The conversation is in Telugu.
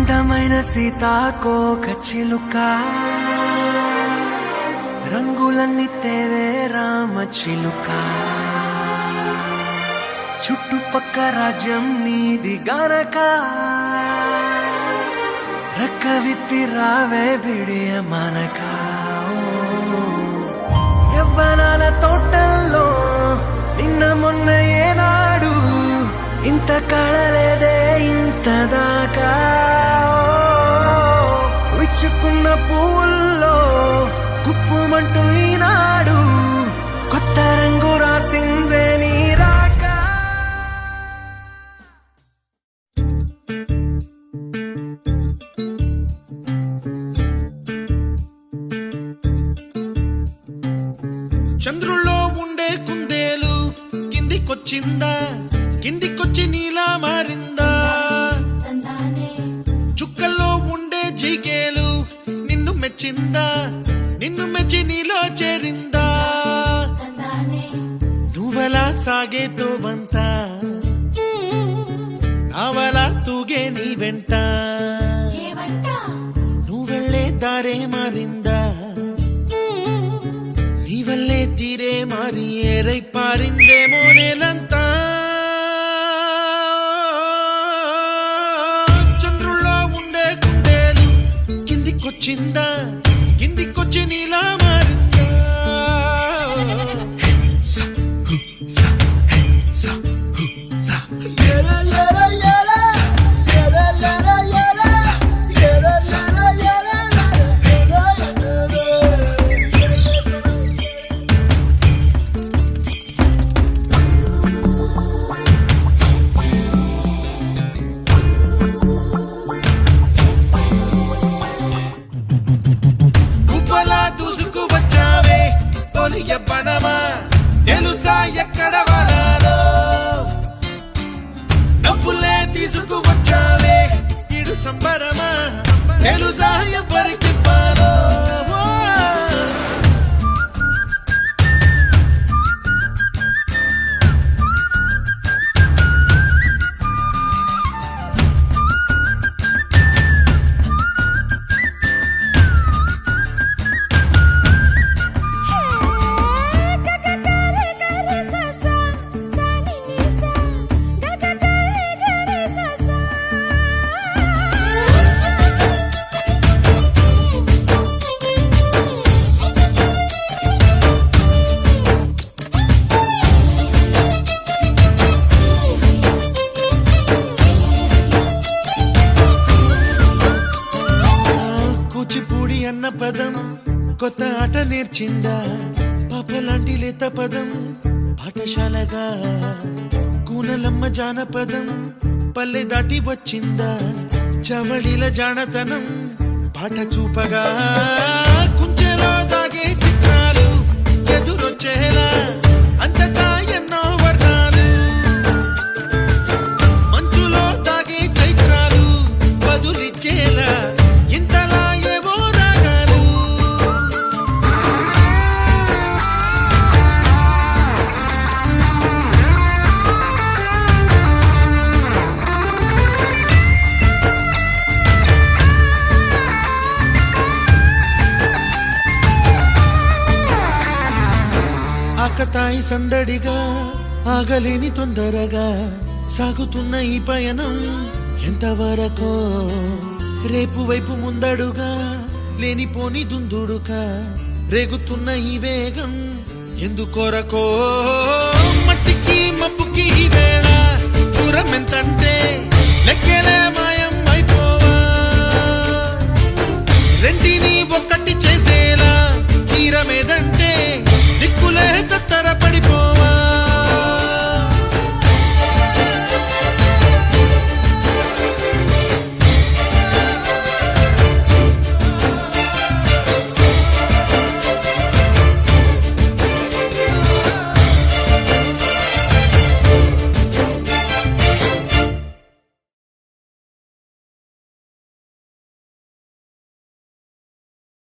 అందమైన సీతాకోక చిలుక రంగులన్నీ తేవే రామ చిలుక చుట్టుపక్క రాజ్యం నీది గనక రెక్క విప్పి రావే బిడియ మనక యవ్వనాల తోటల్లో నిన్న మొన్న ఏనాడు ఇంత కళలేదే ఇంత దాకా విచ్చుకున్న పువ్వుల్లో కుప్పుమంటూ ఈనాడు కొత్త రంగు రాసిందే నీ రాక చంద్రుల్లో ఉండే కుందేలు కిందికొచ్చిందా కిందికొచ్చి నీలా మారిందా చుక్కల్లో ఉండే జీకేలు నిన్ను మెచ్చిందా నిన్ను మెచ్చి నీలో చేరిందా నువ్వలా సాగే తోవంతా నావలా తూగే నీ వెంట నువ్వెళ్ళే దారే మారిందా నీ వల్లే తీరే మారి ఏరై పారిందేమో నేలంతా చంద్రుల్లో ఉండే కుందేలు కిందికొచ్చిందా కిందికొచ్చి నీలా మారిందా యవ్వనమా తెలుసా ఎక్కడ వనాలో నవ్వులే తీసుకువచ్చావే ఇడు సంబరమా తెలుసా ఎవరికి పాలో అన్న పదం కొత్త ఆట నేర్చిందా పాపలాంటి లేత పదం పాఠశాలగా కూనలమ్మ జానపదం పల్లె దాటి వచ్చిందా చవళిల జానతనం పాట చూపగా కుంచెలో దాగే చిత్రాలు ఎదురొచ్చేలా అంతటా ఎన్నో వర్ణాలు మంచులో దాగే చైత్రాలు బదులిచ్చేలా ఇంతలా ఆకతాయి సందడిగా ఆగలేని తొందరగా సాగుతున్న ఈ పయనం ఎంతవరకో రేపు వైపు ముందడుగా లేనిపోని దుందుడుగా రేగుతున్న ఈ వేగం ఎందుకొరకో మట్టి